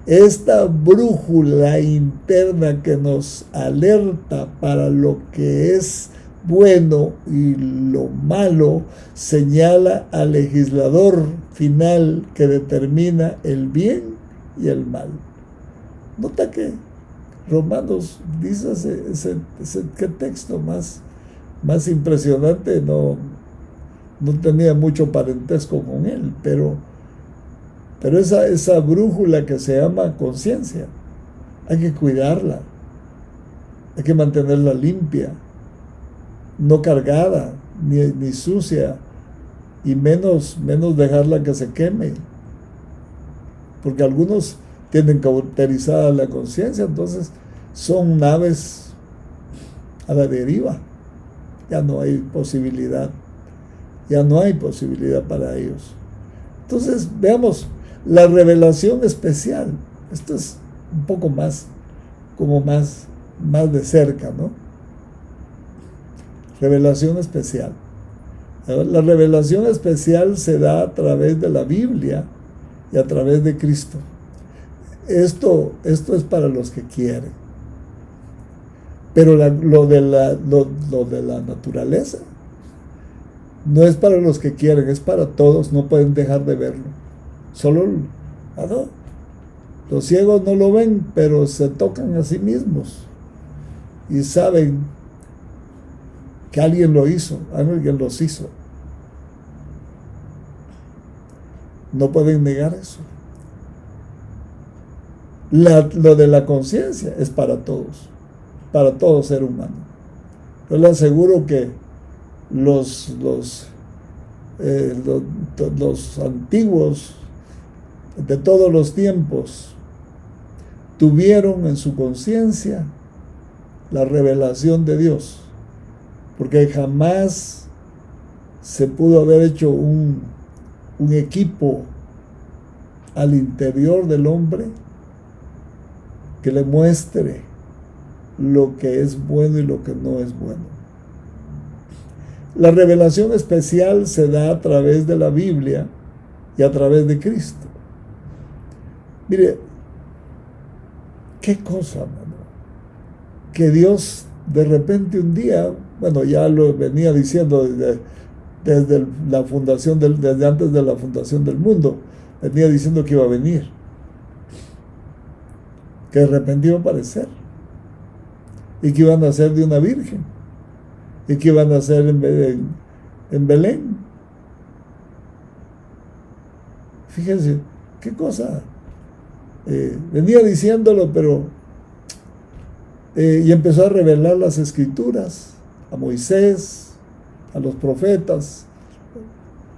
Esta brújula interna que nos alerta para lo que es bueno y lo malo señala al legislador final que determina el bien y el mal. Nota que Romanos dice qué texto más impresionante. No tenía mucho parentesco con él, pero esa brújula que se llama conciencia, hay que cuidarla, hay que mantenerla limpia, no cargada, ni sucia, y menos dejarla que se queme, porque algunos tienen cauterizada la conciencia, entonces son naves a la deriva. Ya no hay posibilidad para ellos. Entonces veamos la revelación especial. Esto es un poco más de cerca, ¿no? Revelación especial. La revelación especial se da a través de la Biblia y a través de Cristo. Esto es para los que quieren. Pero lo de la naturaleza no es para los que quieren, es para todos, no pueden dejar de verlo. Solo, no. Los ciegos no lo ven, pero se tocan a sí mismos y saben que alguien lo hizo, alguien los hizo. No pueden negar eso. Lo de la conciencia es para todos, para todo ser humano. Yo le aseguro que los antiguos de todos los tiempos tuvieron en su conciencia la revelación de Dios, porque jamás se pudo haber hecho un equipo al interior del hombre que le muestre lo que es bueno y lo que no es bueno. La revelación especial se da a través de la Biblia y a través de Cristo. Mire, qué cosa, hermano, que Dios de repente un día, bueno, ya lo venía diciendo desde la fundación desde antes de la fundación del mundo, venía diciendo que iba a venir, que de repente iba a aparecer y que iban a nacer de una virgen y que iban a nacer en Belén. Fíjense, qué cosa. Venía diciéndolo, pero y empezó a revelar las escrituras a Moisés, a los profetas,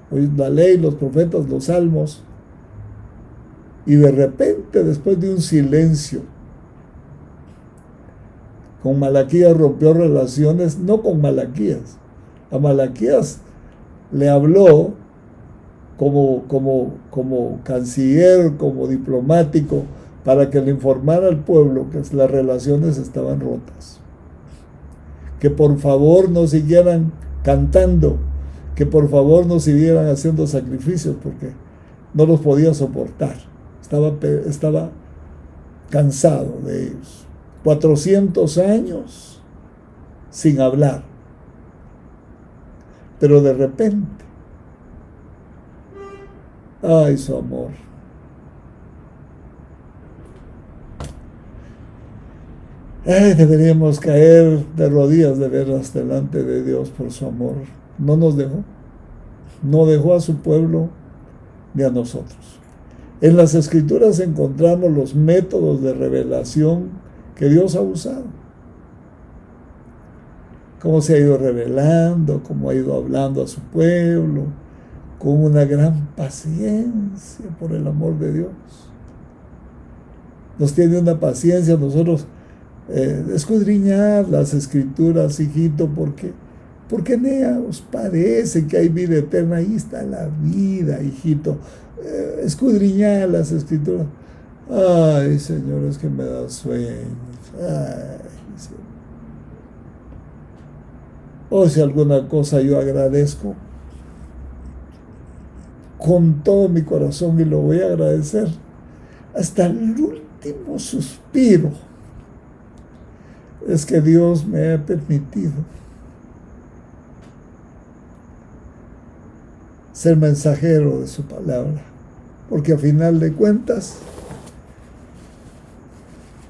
la ley, los profetas, los salmos, y de repente, después de un silencio, con Malaquías rompió relaciones, no con Malaquías, a Malaquías le habló como canciller, como diplomático, para que le informara al pueblo que las relaciones estaban rotas, que por favor no siguieran cantando, que por favor no siguieran haciendo sacrificios, porque no los podía soportar, estaba cansado de ellos. 400 años sin hablar, pero de repente, ay, su amor. Deberíamos caer de rodillas de veras delante de Dios por su amor. No nos dejó. No dejó a su pueblo ni a nosotros. En las Escrituras encontramos los métodos de revelación que Dios ha usado. Cómo se ha ido revelando, cómo ha ido hablando a su pueblo, con una gran paciencia por el amor de Dios. Nos tiene una paciencia nosotros escudriñar las Escrituras, hijito, porque en ella os parece que hay vida eterna. Ahí está la vida, hijito. Escudriñar las Escrituras. Ay, Señor, es que me da sueño. Ay, Señor. O si alguna cosa yo agradezco con todo mi corazón, y lo voy a agradecer hasta el último suspiro, es que Dios me ha permitido ser mensajero de su palabra, porque a final de cuentas,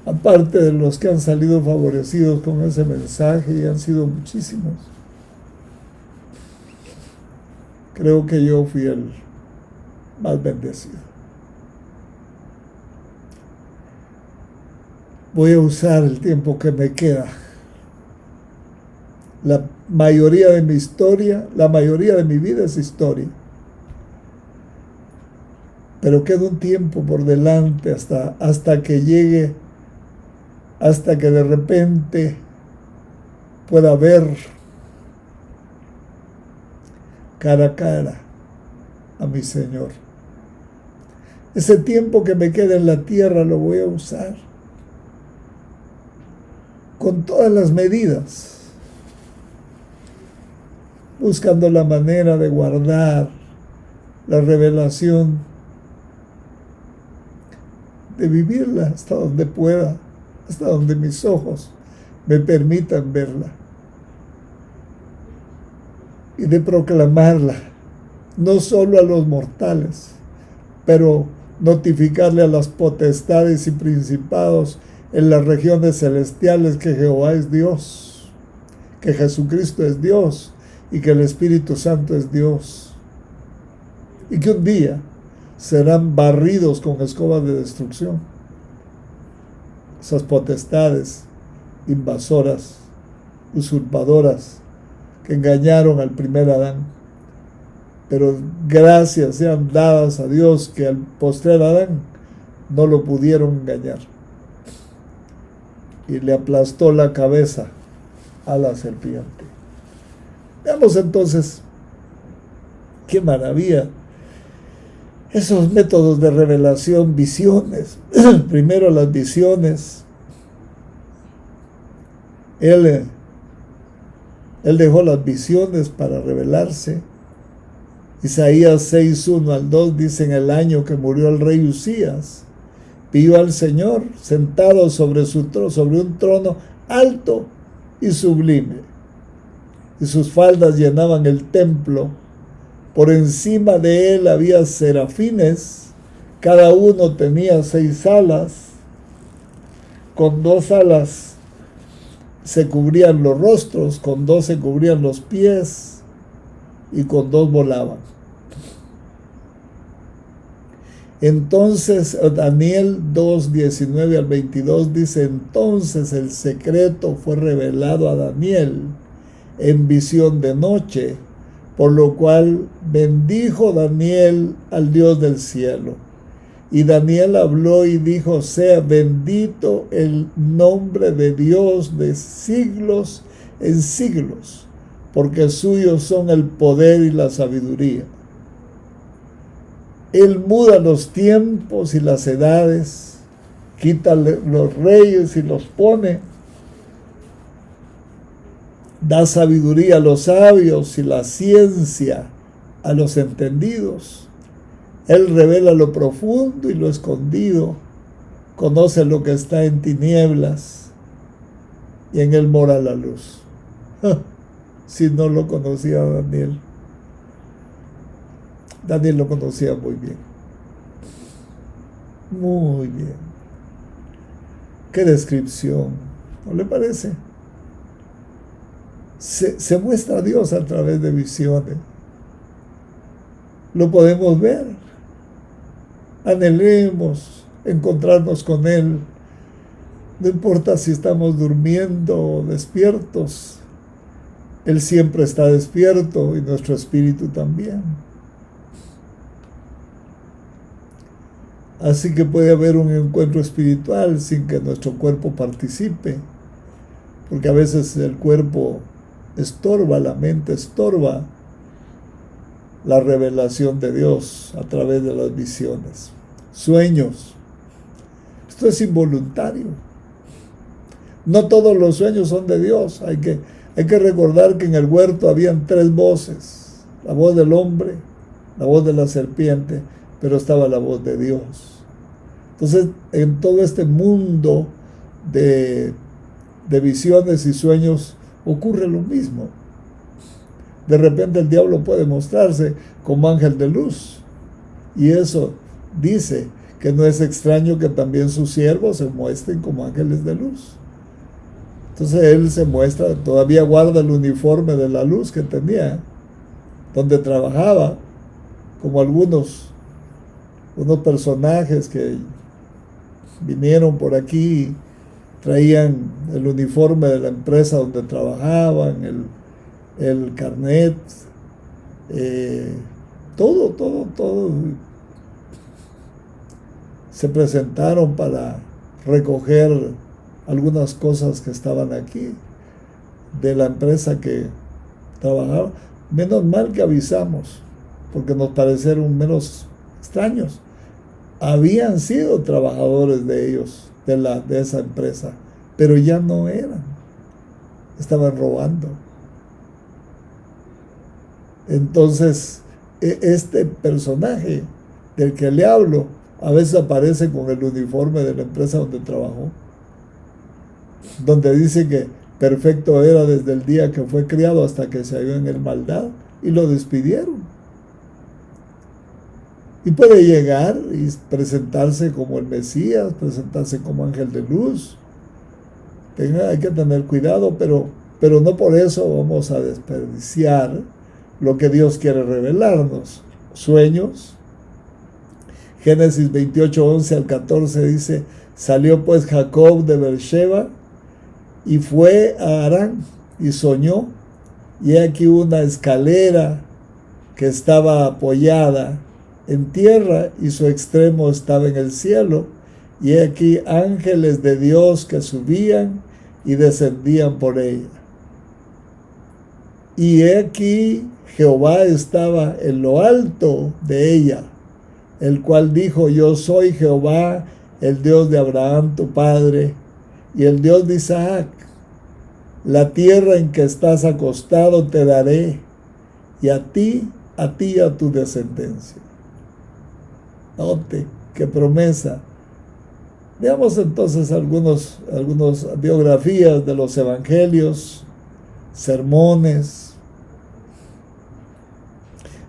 aparte de los que han salido favorecidos con ese mensaje, y han sido muchísimos, creo que yo fui el más bendecido. Voy a usar el tiempo que me queda. La mayoría de mi historia, la mayoría de mi vida es historia. Pero queda un tiempo por delante hasta que llegue, hasta que de repente pueda ver cara a cara a mi Señor. Ese tiempo que me queda en la tierra lo voy a usar con todas las medidas buscando la manera de guardar la revelación, de vivirla hasta donde pueda, hasta donde mis ojos me permitan verla, y de proclamarla, no solo a los mortales, pero notificarle a las potestades y principados en las regiones celestiales que Jehová es Dios, que Jesucristo es Dios y que el Espíritu Santo es Dios, y que un día serán barridos con escobas de destrucción esas potestades invasoras, usurpadoras, que engañaron al primer Adán. Pero gracias sean dadas a Dios que al postrer Adán no lo pudieron engañar, y le aplastó la cabeza a la serpiente. Veamos entonces qué maravilla esos métodos de revelación, visiones. Primero las visiones. Él dejó las visiones para revelarse. Isaías 6:1 al 2 dice: en el año que murió el rey Usías, vio al Señor sentado sobre un trono alto y sublime, y sus faldas llenaban el templo. Por encima de él había serafines, cada uno tenía 6 alas, con 2 alas se cubrían los rostros, con 2 se cubrían los pies, y con 2 volaban. Entonces Daniel 2:19 al 22 dice: entonces el secreto fue revelado a Daniel en visión de noche, por lo cual bendijo Daniel al Dios del cielo. Y Daniel habló y dijo: sea bendito el nombre de Dios de siglos en siglos, porque suyos son el poder y la sabiduría. Él muda los tiempos y las edades, quita los reyes y los pone, da sabiduría a los sabios y la ciencia a los entendidos. Él revela lo profundo y lo escondido, conoce lo que está en tinieblas, y en él mora la luz. Si no lo conocía Daniel. Daniel lo conocía muy bien. Muy bien. Qué descripción, ¿no le parece? Se muestra a Dios a través de visiones. Lo podemos ver. Anhelemos encontrarnos con Él. No importa si estamos durmiendo o despiertos. Él siempre está despierto, y nuestro espíritu también. Así que puede haber un encuentro espiritual sin que nuestro cuerpo participe, porque a veces el cuerpo estorba, la mente estorba la revelación de Dios a través de las visiones. Sueños. Esto es involuntario. No todos los sueños son de Dios. Hay que recordar que en el huerto habían 3 voces: la voz del hombre, la voz de la serpiente, pero estaba la voz de Dios. Entonces, en todo este mundo de visiones y sueños ocurre lo mismo. De repente el diablo puede mostrarse como ángel de luz, y eso dice que no es extraño que también sus siervos se muestren como ángeles de luz. Entonces él se muestra, todavía guarda el uniforme de la luz que tenía, donde trabajaba, como unos personajes que vinieron por aquí, traían el uniforme de la empresa donde trabajaban, el carnet, todo. Se presentaron para recoger algunas cosas que estaban aquí de la empresa que trabajaba. Menos mal que avisamos, porque nos parecieron menos extraños. Habían sido trabajadores de ellos, de esa empresa, pero ya no eran. Estaban robando. Entonces, este personaje del que le hablo a veces aparece con el uniforme de la empresa donde trabajó, donde dice que perfecto era desde el día que fue criado hasta que se halló en el maldad y lo despidieron. Y puede llegar y presentarse como el Mesías, presentarse como ángel de luz. Hay que tener cuidado, pero no por eso vamos a desperdiciar lo que Dios quiere revelarnos. Sueños. Génesis 28, 11 al 14 dice: salió pues Jacob de Beersheba y fue a Harán y soñó, y he aquí una escalera que estaba apoyada en tierra y su extremo estaba en el cielo, y he aquí ángeles de Dios que subían y descendían por ella. Y he aquí Jehová estaba en lo alto de ella, el cual dijo: yo soy Jehová, el Dios de Abraham tu padre, y el Dios de Isaac. La tierra en que estás acostado te daré, y a ti y a tu descendencia. Note qué promesa. Veamos entonces algunas biografías de los evangelios, sermones.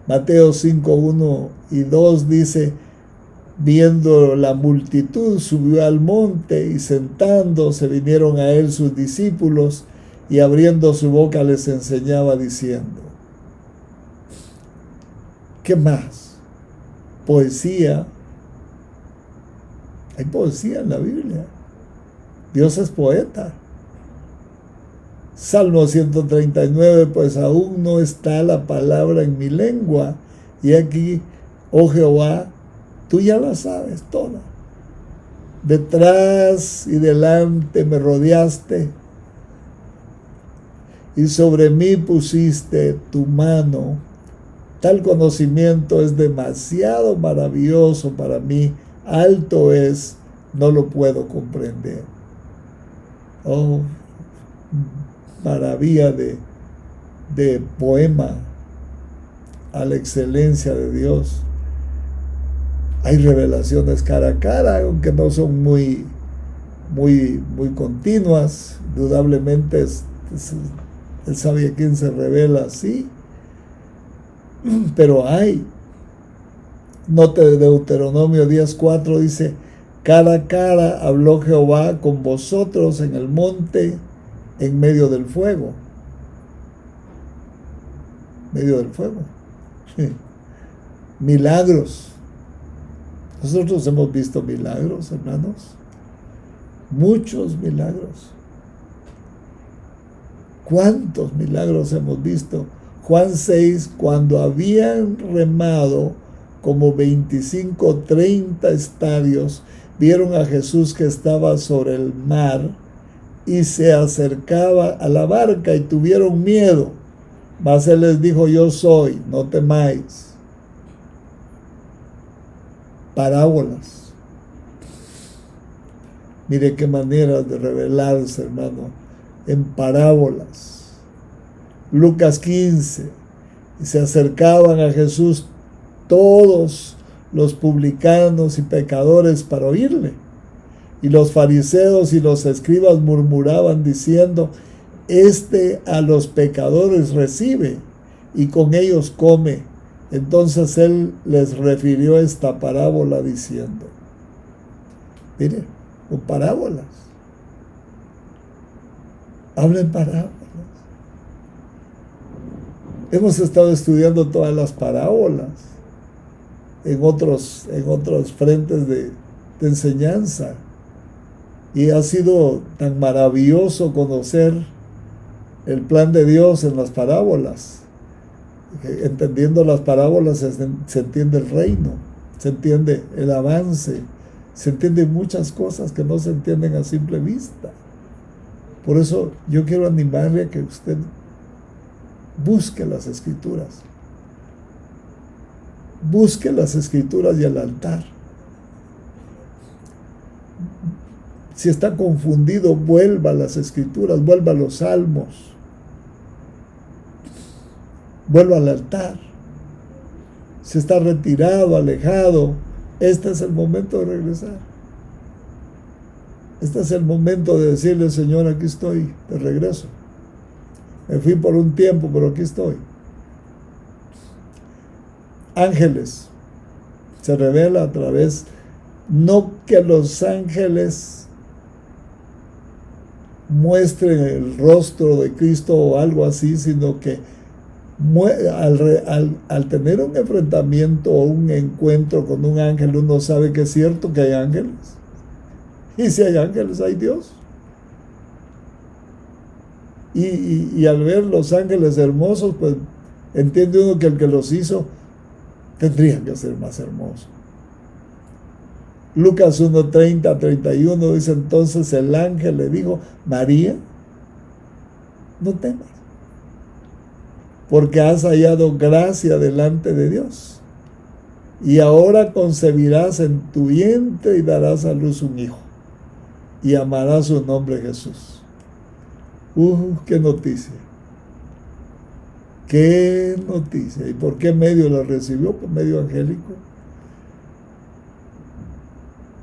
Mateo 5, 1 y 2 dice: viendo la multitud, subió al monte, y sentándose vinieron a él sus discípulos, y abriendo su boca les enseñaba diciendo. ¿Qué más? Poesía. Hay poesía en la Biblia. Dios es poeta. Salmo 139, pues aún no está la palabra en mi lengua, y aquí, oh Jehová, tú ya la sabes toda. Detrás y delante me rodeaste, y sobre mí pusiste tu mano. Tal conocimiento es demasiado maravilloso para mí, alto es, no lo puedo comprender. Oh, maravilla de poema a la excelencia de Dios. Hay revelaciones cara a cara, aunque no son muy continuas. Indudablemente él sabe a quién se revela así, pero hay. Note de Deuteronomio 10:4 dice: cara a cara habló Jehová con vosotros en el monte, en medio del fuego. Medio del fuego. Sí. Milagros. Nosotros hemos visto milagros, hermanos. Muchos milagros. ¿Cuántos milagros hemos visto? Juan 6, cuando habían remado como 25, 30 estadios, vieron a Jesús que estaba sobre el mar y se acercaba a la barca y tuvieron miedo. Mas él les dijo: yo soy, no temáis. Parábolas. Mire qué manera de revelarse, hermano, en parábolas. Lucas 15, y se acercaban a Jesús todos los publicanos y pecadores para oírle. Y los fariseos y los escribas murmuraban diciendo: este a los pecadores recibe y con ellos come. Entonces él les refirió esta parábola diciendo. Mire, con parábolas. Habla en parábolas. Hemos estado estudiando todas las parábolas en otros frentes de enseñanza. Y ha sido tan maravilloso conocer el plan de Dios en las parábolas. Entendiendo las parábolas se entiende el reino, se entiende el avance, se entienden muchas cosas que no se entienden a simple vista. Por eso yo quiero animarle a que usted busque las Escrituras. Busque las Escrituras y el altar. Si está confundido, vuelva a las Escrituras, vuelva a los Salmos. vuelva al altar. Si está retirado, alejado, este es el momento de regresar. Este es el momento de decirle: Señor, aquí estoy, de regreso. Me fui por un tiempo, pero aquí estoy. Ángeles. Se revela a través, no que los ángeles muestren el rostro de Cristo o algo así, sino que al tener un enfrentamiento o un encuentro con un ángel, uno sabe que es cierto que hay ángeles. Y si hay ángeles, hay Dios. Y al ver los ángeles hermosos, pues entiende uno que el que los hizo tendría que ser más hermoso. Lucas 1:30-31 dice: entonces el ángel le dijo: María, no temas, porque has hallado gracia delante de Dios, y ahora concebirás en tu vientre y darás a luz un hijo, y llamarás su nombre Jesús. ¡Qué noticia! ¡Qué noticia! ¿Y por qué medio la recibió? Por medio angélico.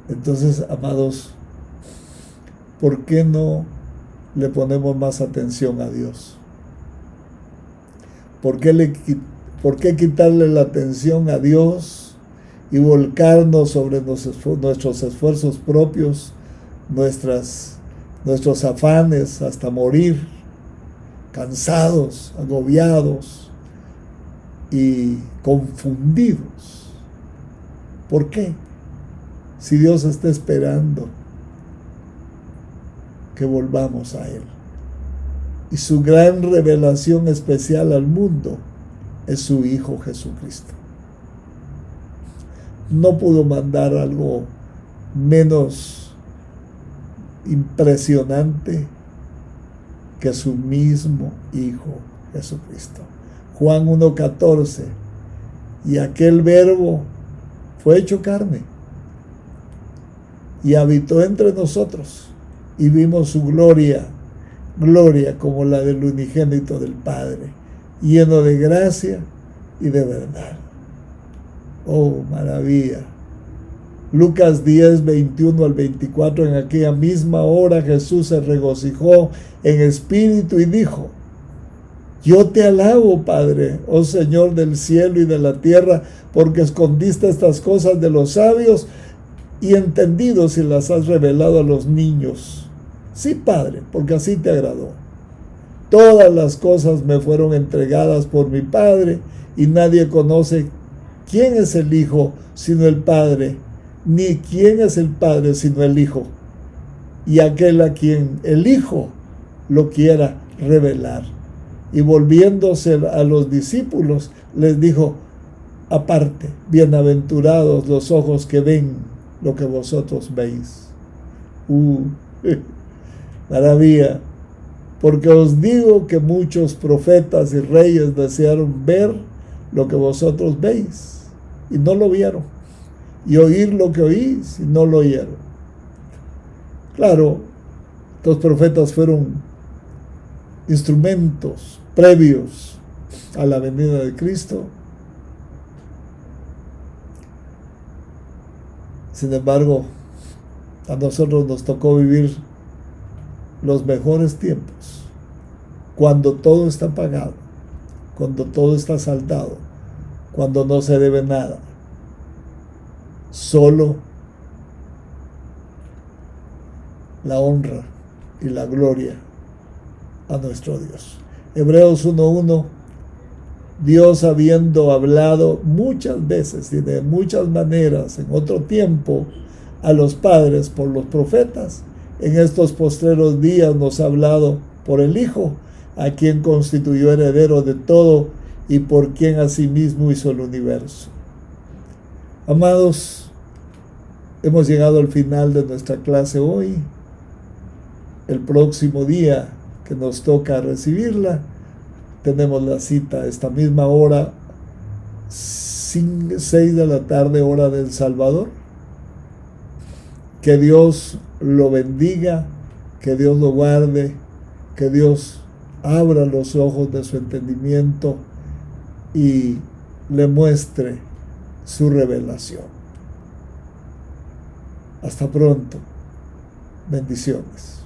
Entonces, amados, ¿por qué no le ponemos más atención a Dios? ¿Por qué quitarle la atención a Dios y volcarnos sobre nuestros esfuerzos propios, nuestros afanes hasta morir, cansados, agobiados y confundidos? ¿Por qué? Si Dios está esperando que volvamos a Él. Y su gran revelación especial al mundo es su Hijo Jesucristo. No pudo mandar algo menos impresionante que su mismo Hijo Jesucristo. Juan 1:14: y aquel Verbo fue hecho carne y habitó entre nosotros, y vimos su gloria como la del unigénito del Padre, lleno de gracia y de verdad. ¡Oh, maravilla! Lucas 10:21-24: en aquella misma hora Jesús se regocijó en espíritu y dijo: yo te alabo, Padre, oh Señor del cielo y de la tierra, porque escondiste estas cosas de los sabios y entendidos y las has revelado a los niños. Sí, Padre, porque así te agradó. Todas las cosas me fueron entregadas por mi Padre, y nadie conoce quién es el Hijo sino el Padre, ni quién es el Padre sino el Hijo, y aquel a quien el Hijo lo quiera revelar. Y volviéndose a los discípulos, les dijo aparte: bienaventurados los ojos que ven lo que vosotros veis. Maravilla, porque os digo que muchos profetas y reyes desearon ver lo que vosotros veis y no lo vieron, y oír lo que oís y no lo oyeron. Claro, los profetas fueron instrumentos previos a la venida de Cristo. Sin embargo, a nosotros nos tocó vivir los mejores tiempos, cuando todo está pagado, cuando todo está saldado, cuando no se debe nada, solo la honra y la gloria a nuestro Dios. Hebreos 1:1: Dios, habiendo hablado muchas veces y de muchas maneras en otro tiempo a los padres por los profetas, en estos postreros días nos ha hablado por el Hijo, a quien constituyó heredero de todo y por quien asimismo hizo el universo. Amados, hemos llegado al final de nuestra clase hoy. El próximo día que nos toca recibirla, tenemos la cita a esta misma hora, 6 de la tarde, hora del Salvador. Que Dios lo bendiga, que Dios lo guarde, que Dios abra los ojos de su entendimiento y le muestre su revelación. Hasta pronto. Bendiciones.